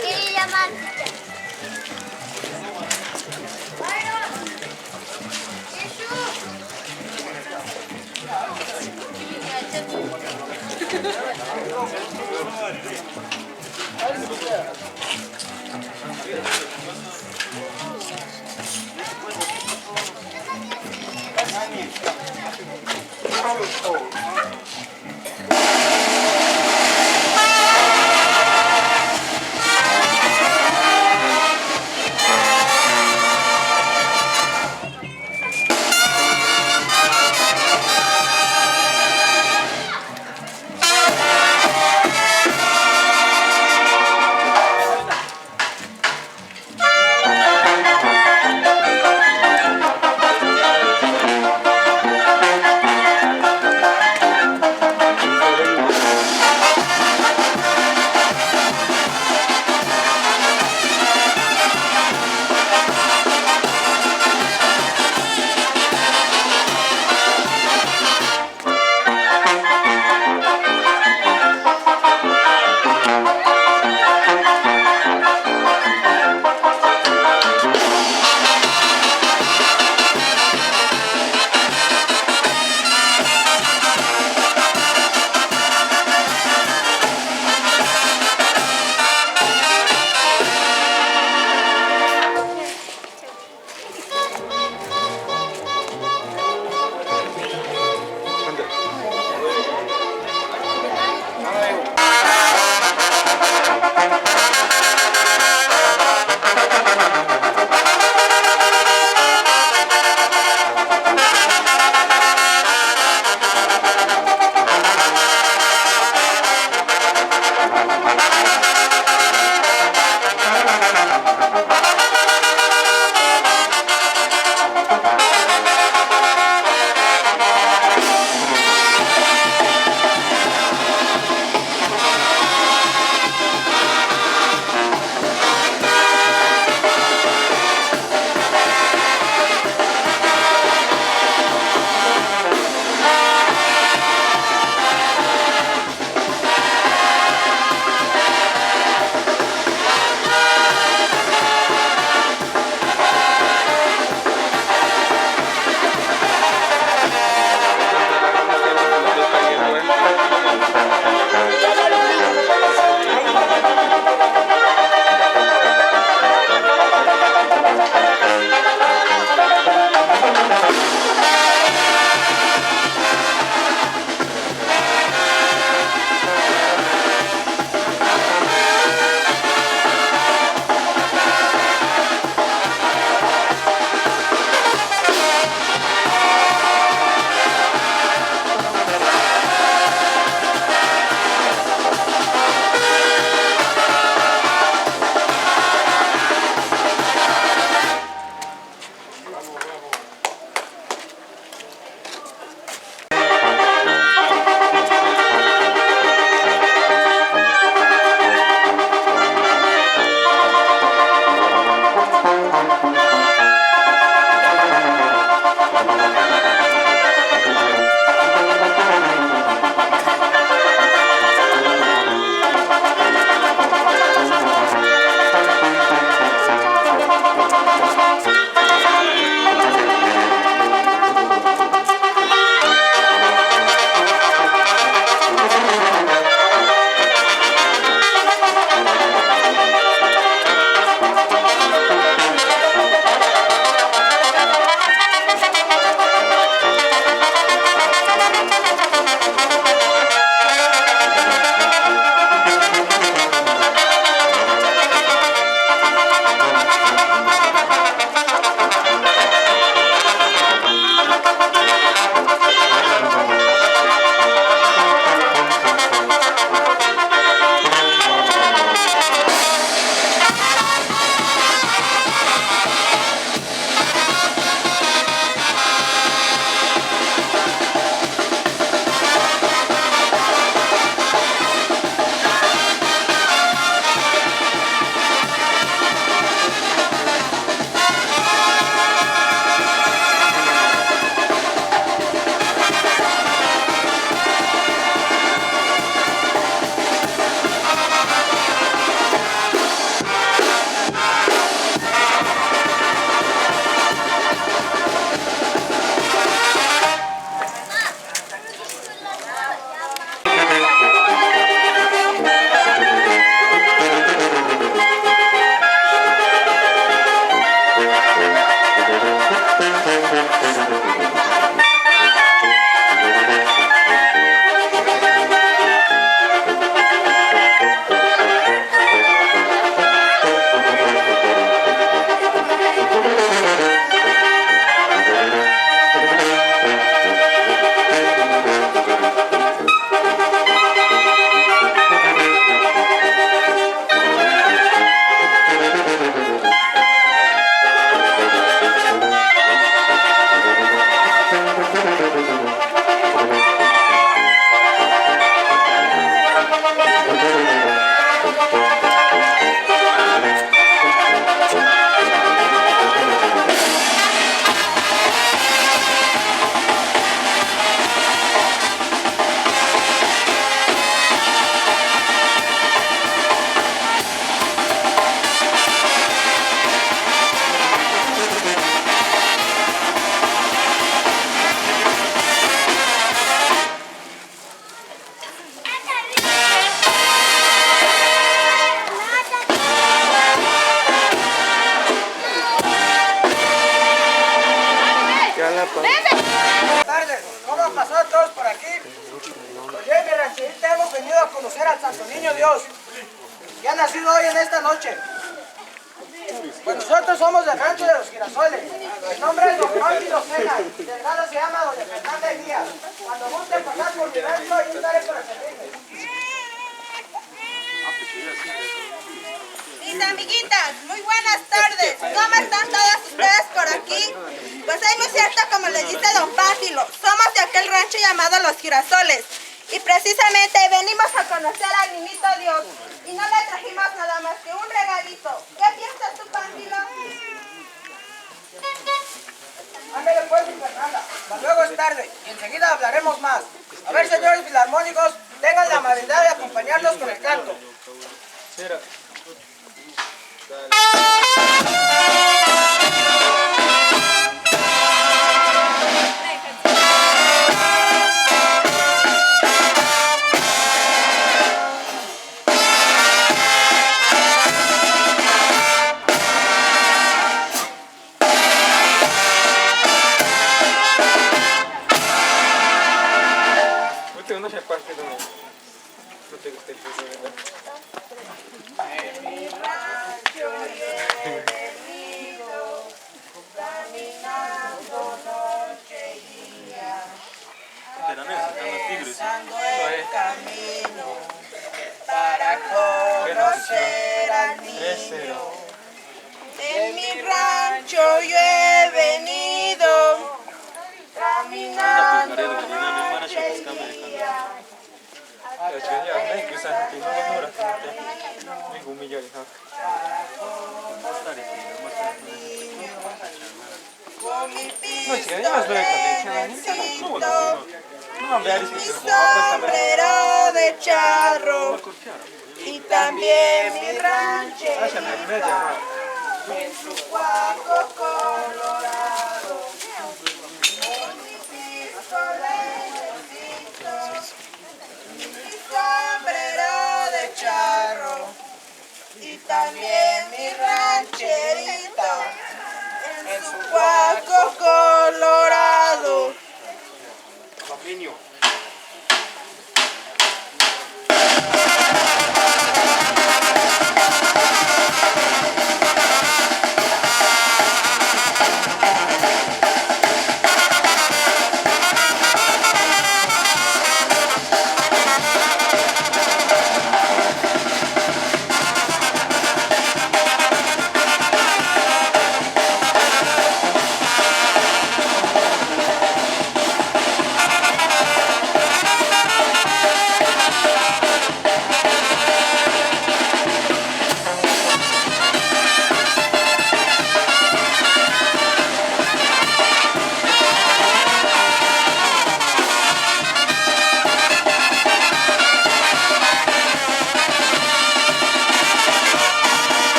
Quería llamar. Buenas tardes, ¿cómo han pasado todos por aquí? Pues yo y mi rancherita hemos venido a conocer al Santo Niño Dios, que ha nacido hoy en esta noche. Pues nosotros somos del rancho de los Girasoles. Mi nombre es Don Juan Vilocena, y el gado se llama Doña Fernanda Díaz. Cuando gusten pasar por mi rancho, ahí estaré para servirles. Mis amiguitas, muy buenas tardes. ¿Cómo están todas ustedes por aquí? Pues es muy cierto como les dice Don Pánfilo, somos de aquel rancho llamado Los Girasoles. Y precisamente venimos a conocer al Niñito Dios. Y no le trajimos nada más que un regalito. ¿Qué piensas tú, Pánfilo? Ándale pues, mi Fernanda. Hasta luego es tarde y enseguida hablaremos más. A ver, señores filarmónicos, tengan la amabilidad de acompañarnos con el canto. Empezando el camino para conocer al niño. En mi rancho yo he venido caminando noche y día. Con mi pistola en el cinto y mi sombrero de charro y también mi rancherita en su cuaco colorado. Con mi pistola en el cinto y mi sombrero de charro y también mi rancherita en su cuaco colorado.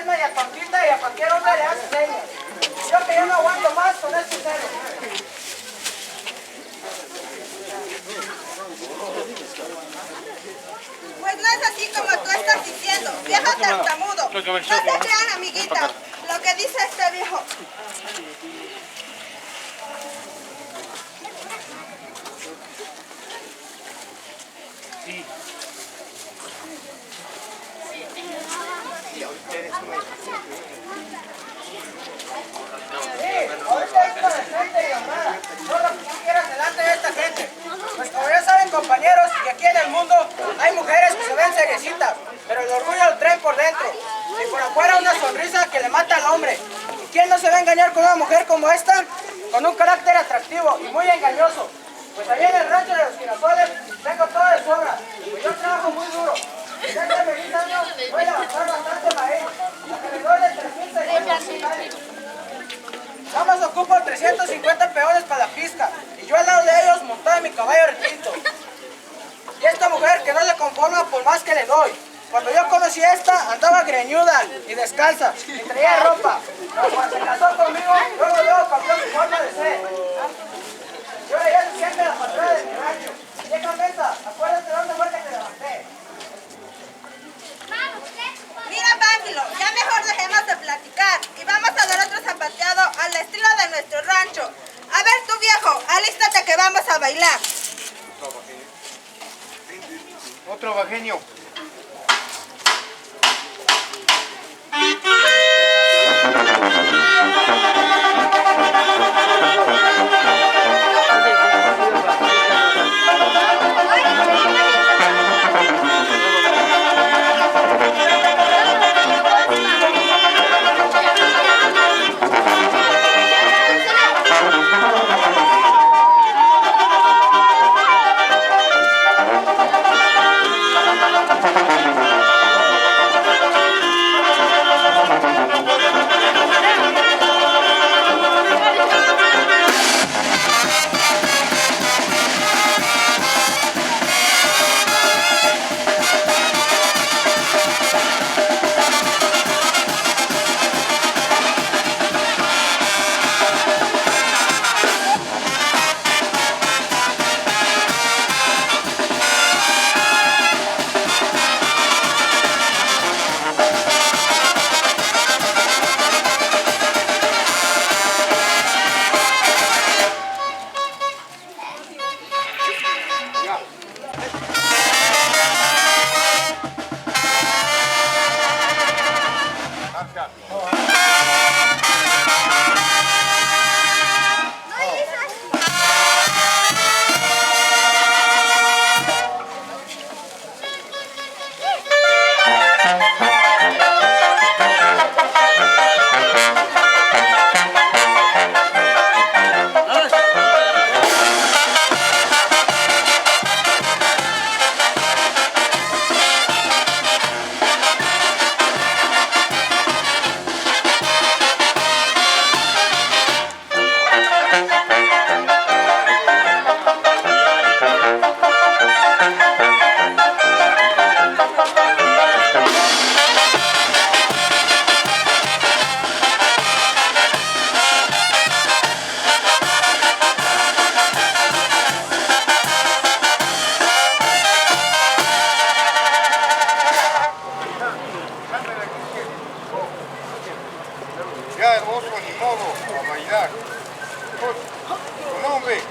Y a Paquita y a cualquier hombre le hace señas. Yo que ya no aguanto más con este celo. Pues no es así como tú estás diciendo, viejo tartamudo. No se crean, amiguita, lo que dice este viejo. Ahorita es para gente y amada. No lo que tú quieras delante de esta gente. Pues como ya saben, compañeros, que aquí en el mundo hay mujeres que se ven seriecitas, pero el orgullo lo traen por dentro. Y por afuera una sonrisa que le mata al hombre. ¿Y quién no se va a engañar con una mujer como esta? Con un carácter atractivo y muy engañoso. Pues allá en el rancho de los girasoles tengo todo de sobra, pues yo trabajo muy duro. Ya que me 10 años voy a avanzar bastante maíz, alrededor de 350 hectáreas. Nada más ocupo 350 peones para la pizca, y yo al lado de ellos montado en mi caballo retinto. Y esta mujer que no se conforma por más que le doy. Cuando yo conocí a esta, andaba greñuda y descalza, y traía ropa. Pero cuando se casó conmigo, luego cambió su forma de ser. Yo ya se siente la patrona de mi rancho. Vieja mesa, acuérdate dónde fue que te levanté. Mira, Pánfilo, ya mejor dejemos de platicar y vamos a dar otro zapateado al estilo de nuestro rancho. A ver tú, viejo, alístate que vamos a bailar. Otro bajeño. Ya, hermoso, ni modo, a bailar. No, hombre.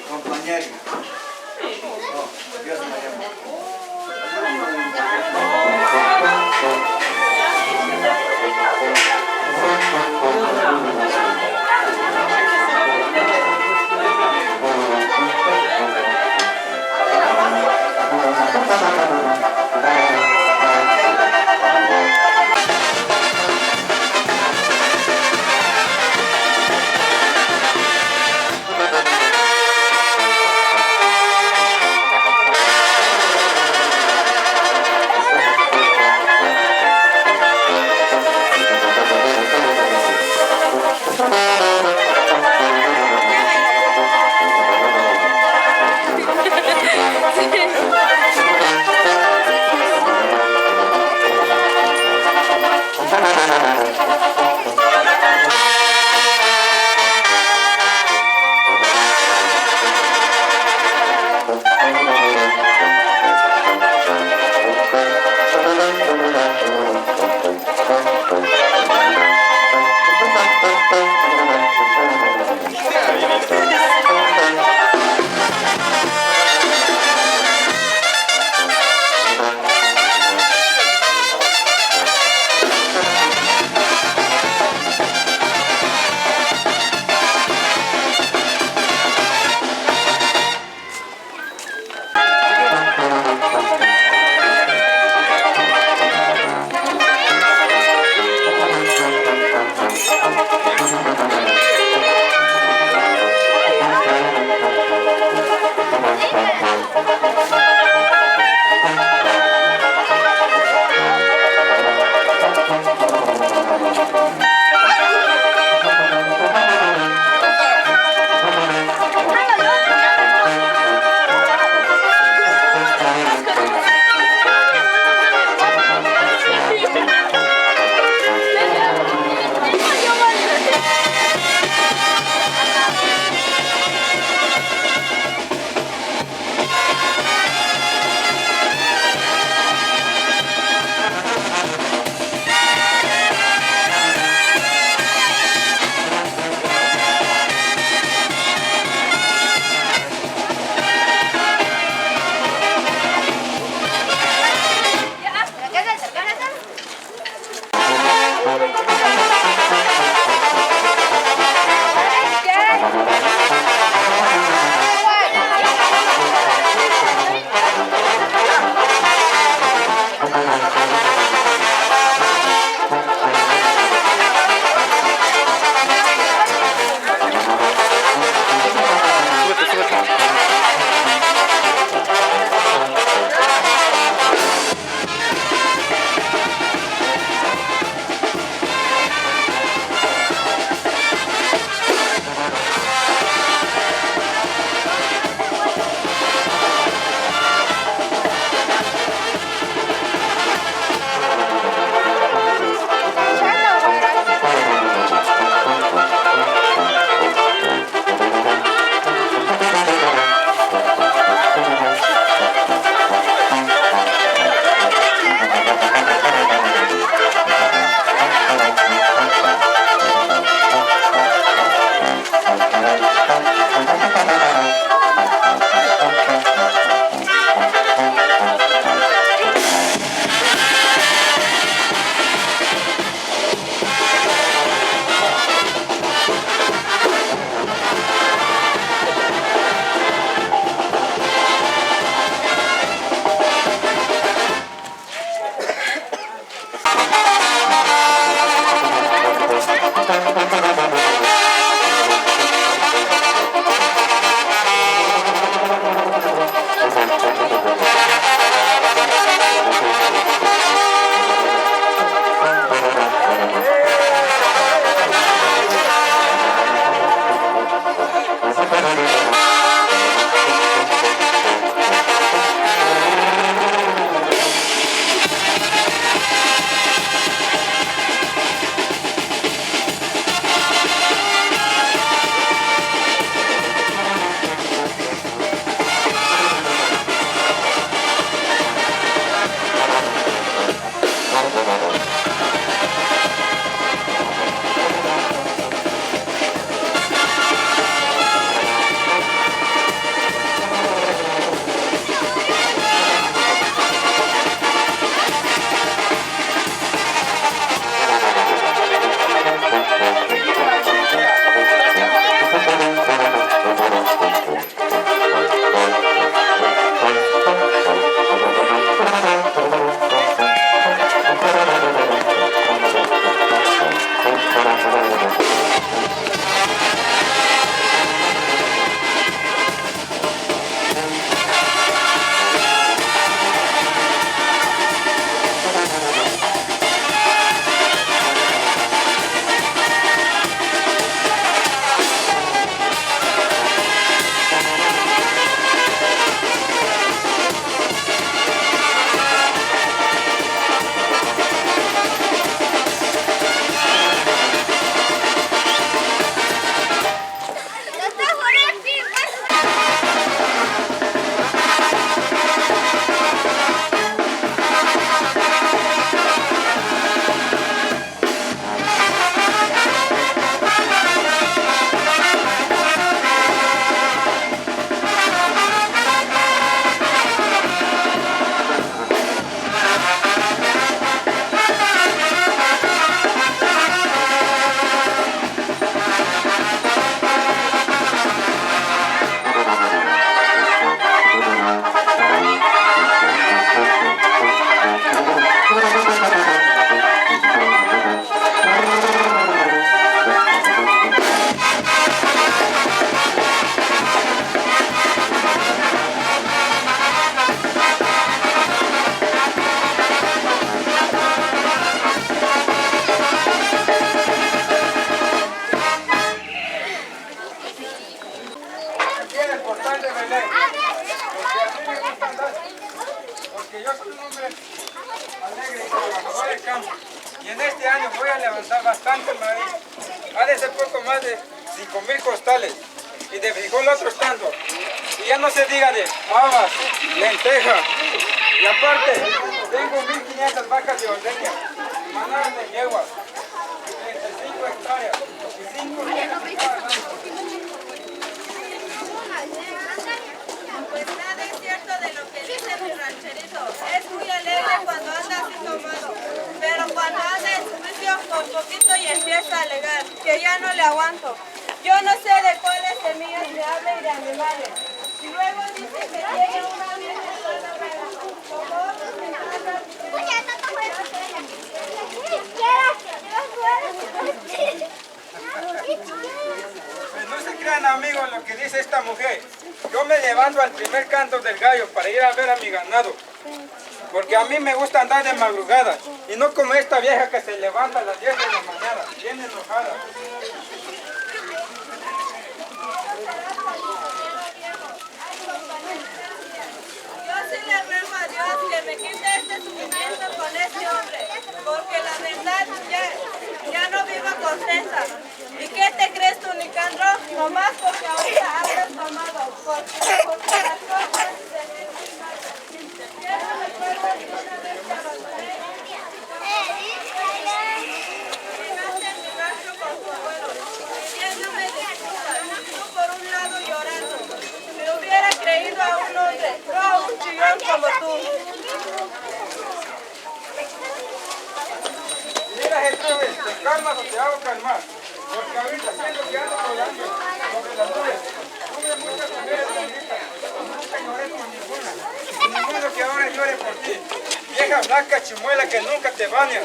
Compañero. Dios me llama. portal de Belén. Porque a mí me gusta andar, porque yo soy un hombre alegre y trabajador de campo. Y en este año voy a levantar bastante maíz. Ha de ser poco más de 5,000 costales. Y de frijol otro estando. Y ya no se diga de habas, lenteja. Y aparte, tengo 1,500 vacas de ordeña, manadas de yeguas, 35 hectáreas y 5 Pues nada es cierto de lo que dice mi rancherito. Es muy alegre cuando anda así tomado, pero cuando anda en su vicio por poquito y empieza a alegar que ya no le aguanto. Yo no sé de cuáles semillas me habla y de animales. Y luego dice que tiene una bien como otros que tratan Pues no se crean, amigos, lo que dice esta mujer. Yo me levanto al primer canto del gallo para ir a ver a mi ganado. Porque a mí me gusta andar de madrugada. Y no como esta vieja que se levanta a las 10 de la mañana, bien enojada. Yo sí le ruego a Dios que me quite este sufrimiento con este hombre, porque la verdad ya no vivo contenta. ¿Y qué te crees tú, Nicandro? Nomás porque ahorita andas tomado, porque las cosas de mí ya no me acuerdo de una vez que abandoné llegaste en mi rancho con tu abuelo, pidiéndome disculpas, tú por un lado llorando. Me hubiera creído a un hombre, no a un chillón como tú. Mira, Jesús, ¿te calmas o te hago calmar? Porque ahorita siento que ando volando sobre las nubes. Tuve muchas mujeres bonitas, nunca lloré por ninguna. Y ninguno que ahora llore por ti. Vieja blanca chimuela que nunca te baña.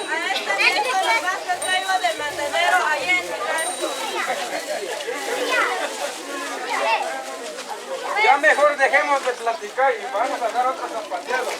A este viejo lo más que traigo de matadero allá en mi rancho. Ya mejor dejemos de platicar y vamos a dar otro zapateado.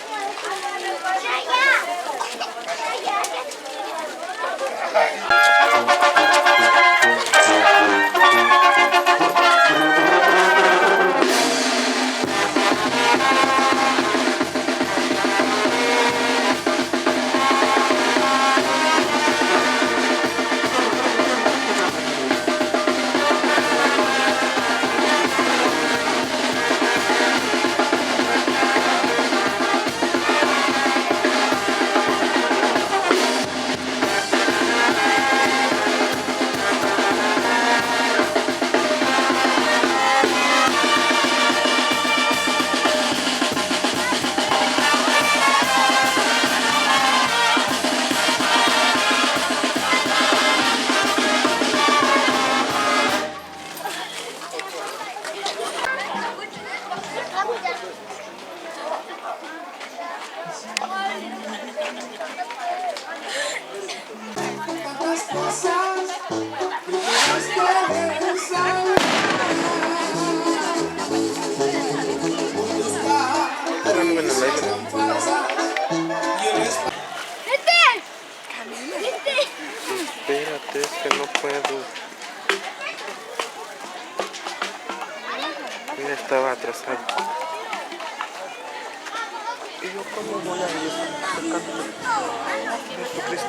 Espérate, es que no puedo. Ya estaba atrasado. ¿Y yo cómo voy a ir sacando? Jesucristo.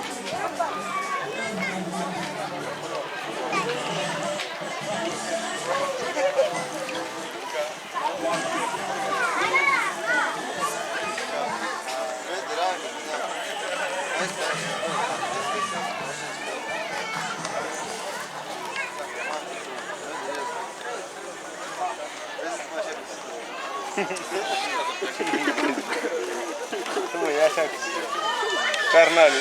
Como ya sabes, carnal. Y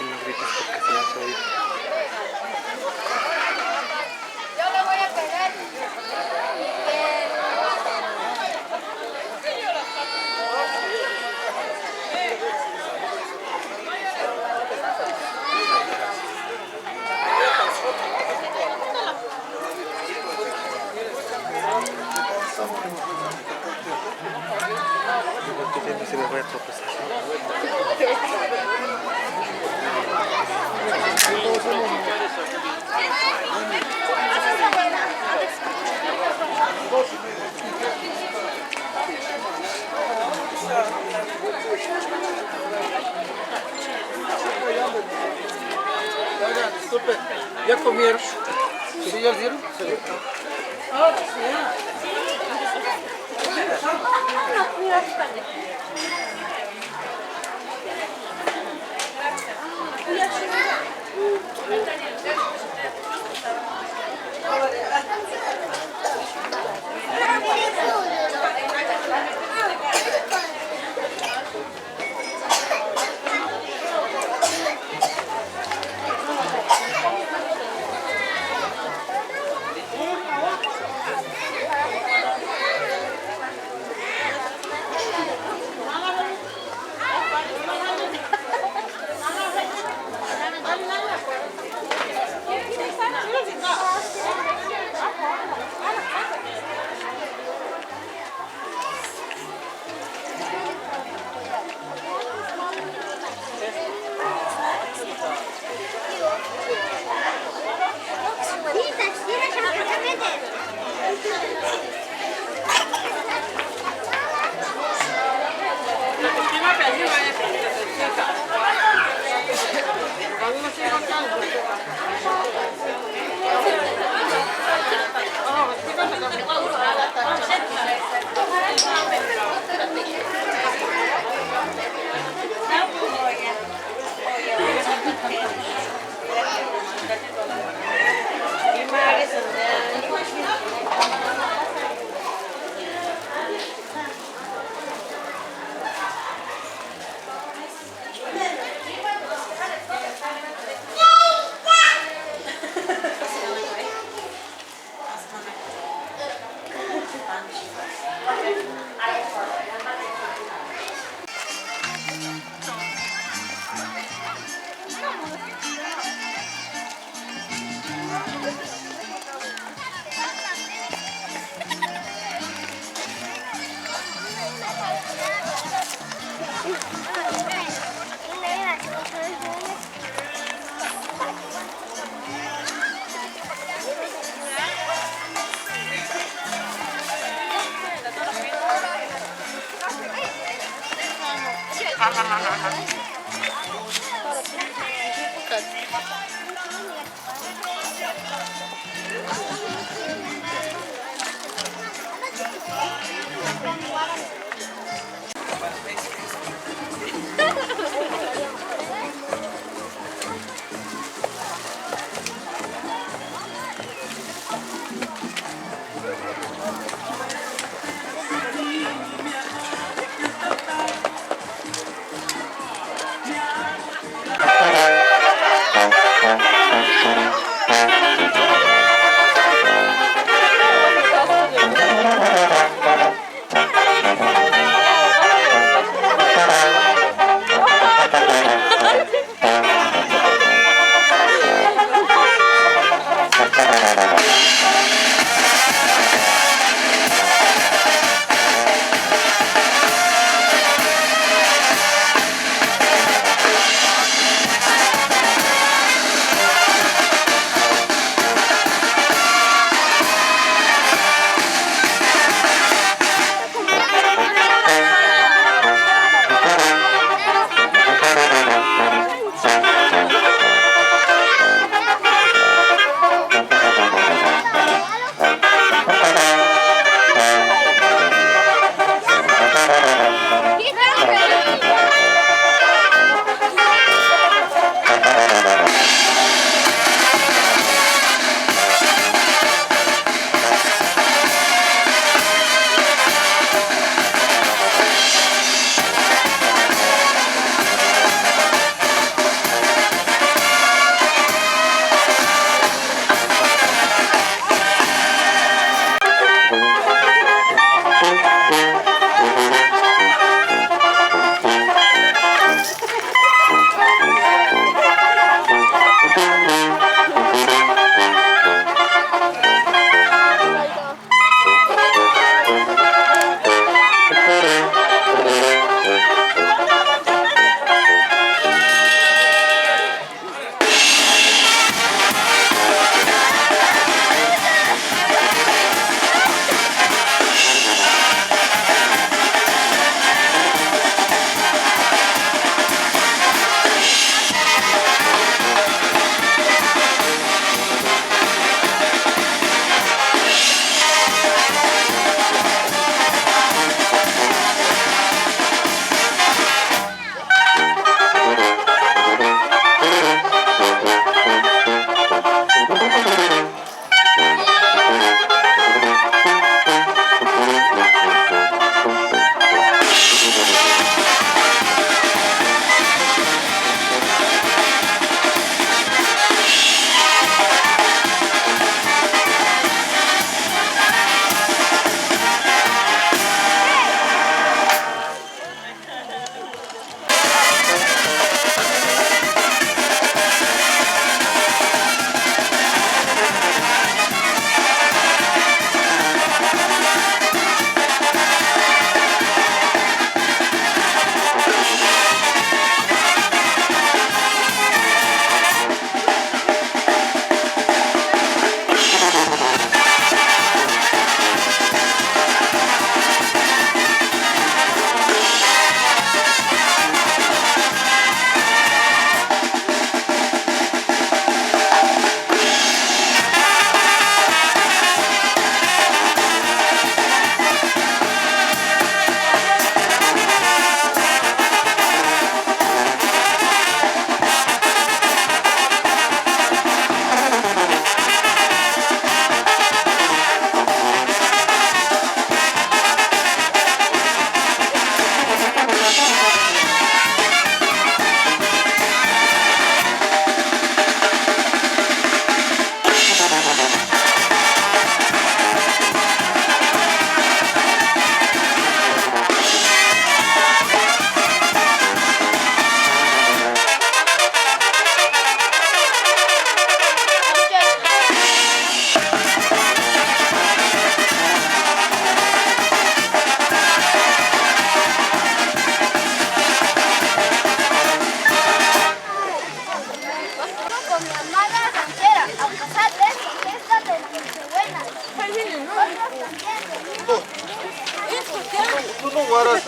no grites porque se vas a oír. Yo le voy a pegar. voy a tropezar. Oiga, disculpe, ¿ya comieron? ¿Sí ya dieron? Sí. guaras.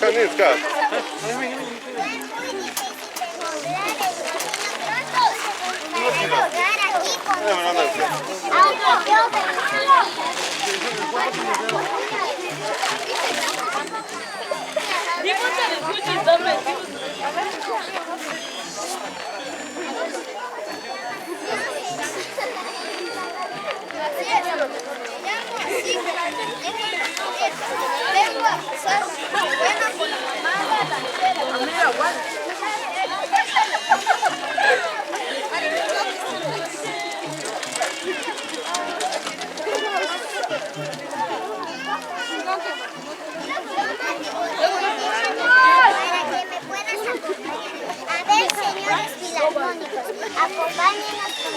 Kanilka. A ver, señores filarmónicos, acompáñenos con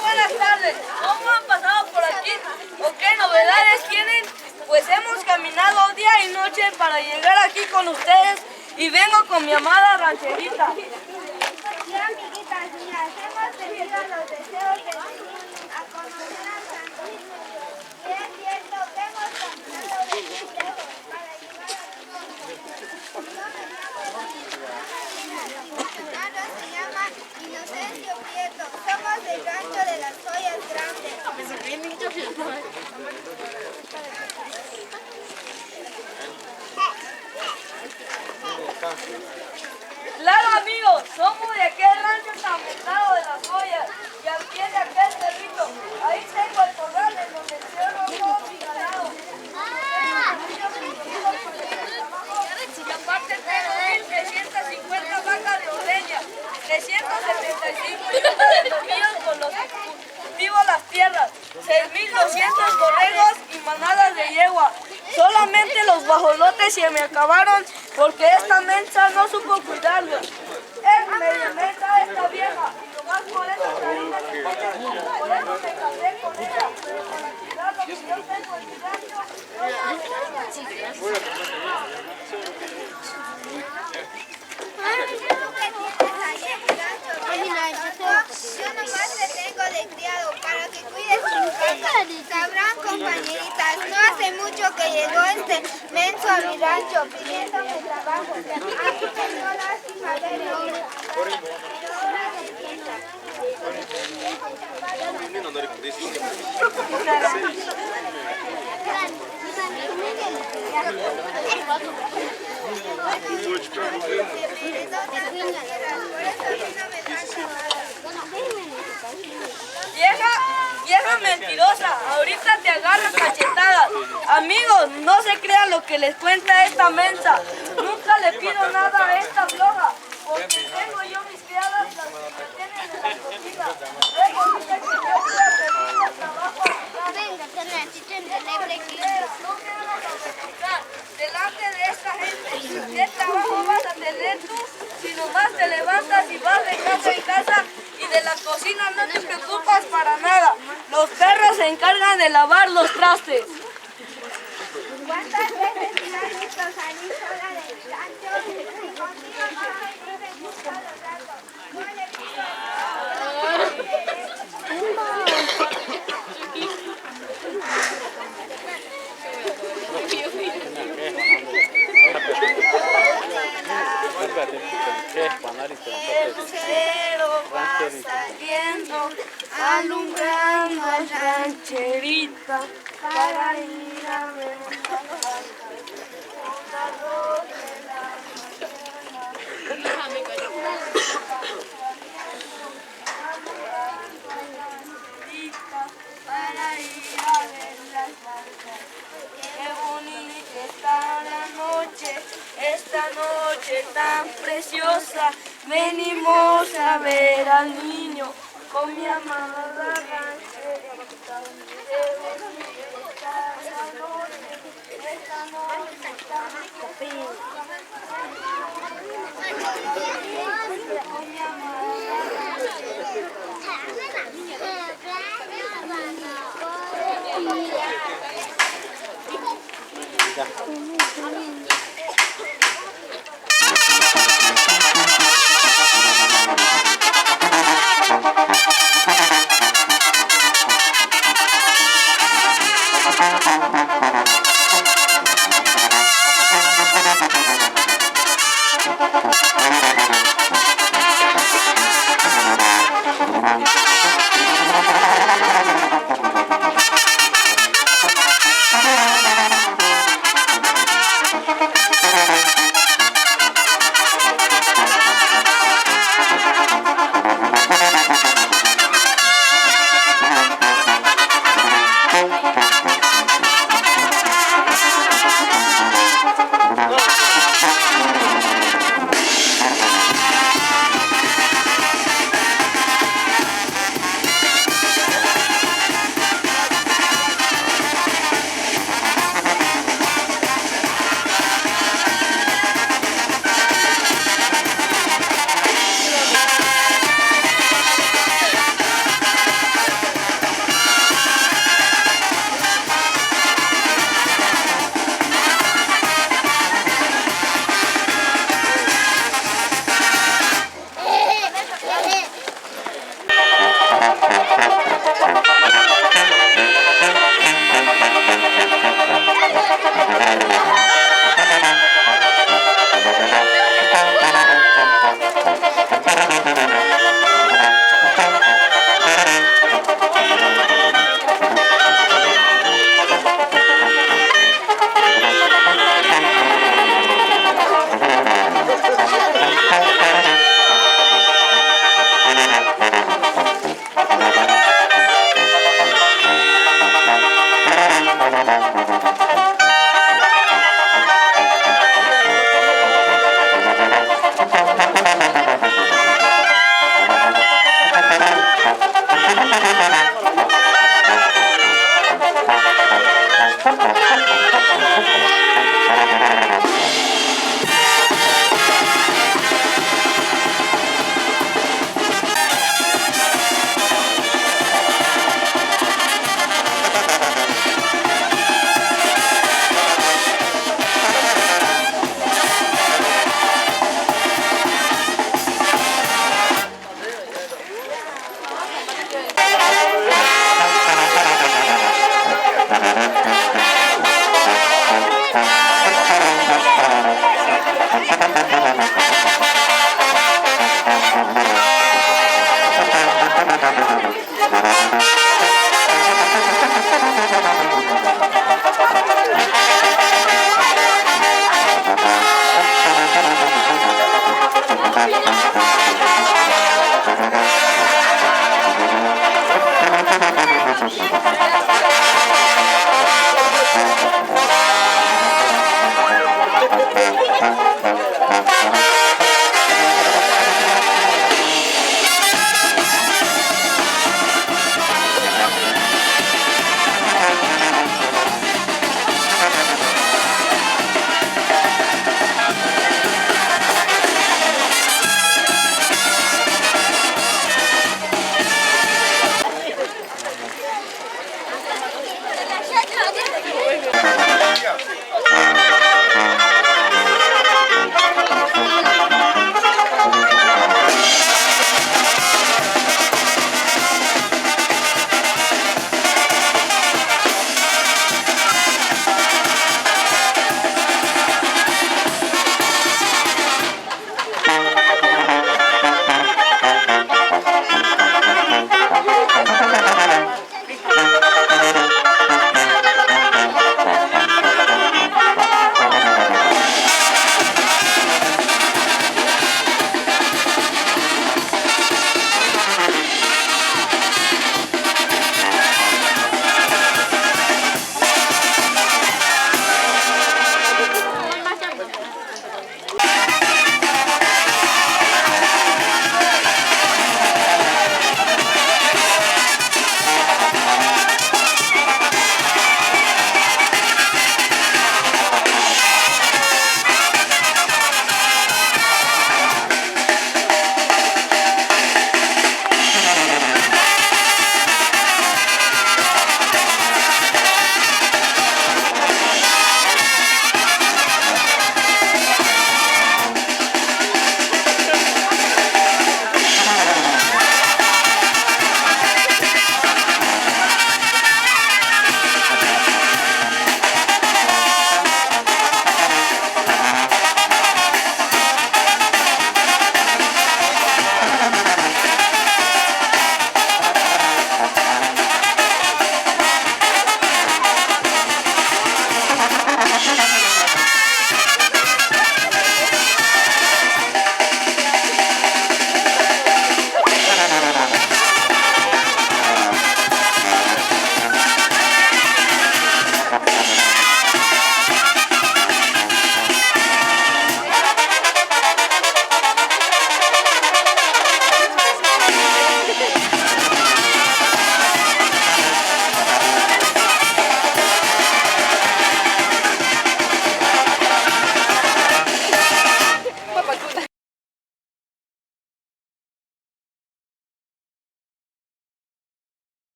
Buenas tardes, ¿cómo han pasado por aquí? ¿O qué novedades tienen? Pues hemos caminado día y noche para llegar aquí con ustedes y vengo con mi amada rancherita. Sí, amiguitas mías, hemos tenido los deseos de venir a conocer al Santo Niño Dios. Y es cierto que hemos caminado de muy lejos para llegar a mi hermano se llama Inocencio Prieto. Somos del rancho de las Joyas Grandes. Claro amigos, somos de aquel rancho Tamentado de las Joyas y al pie de aquel cerrito. Ahí tengo el corral en donde encierro todo mi ganado. Y aparte tengo 1.350 vacas de ordeña, 375 de tomillos con los que cultivo las tierras, 6.200 borregos y manadas de yegua. Solamente los guajolotes se me acabaron porque esta mensa no supo cuidarlos. Es medio mensa esta vieja y nomás por eso Karina me pone, por eso me casé con ella. Pero para cuidar lo que yo tengo en mi rancho, Yo nomás te tengo de criado para que cuides tu casa. Sabrán, compañeritas, no hace mucho que llegó este menso a mi rancho pidiéndome trabajo. A mí me dio lástima verlo. Vieja mentirosa, ahorita te agarro cachetadas. A Amigos, no se crean lo que les cuenta esta mensa. Nunca le pido nada a esta floja, porque tengo yo mis criadas las que me tienen en la cocina. Luego dice que yo voy a pedir el trabajo a mi casa. No queremos avergonzar delante de esta gente. ¿Qué trabajo vas a tener tú si nomás te levantas y vas de casa en casa y de la cocina no te preocupas para nada? Los perros se encargan de lavar los trastes. ¿Cuántas veces te han visto salir sola del rancho? Contigo no hay ni me gusta los gatos. No le pido El cero va saliendo, alumbrando a rancherita para ir a ver para ir a ver las barcas. Qué bonita está la noche, esta noche tan preciosa. Venimos a ver al niño con mi amada rancherita. Qué bonita está la noche, esta noche tan preciosa. Con mi amada Thank you.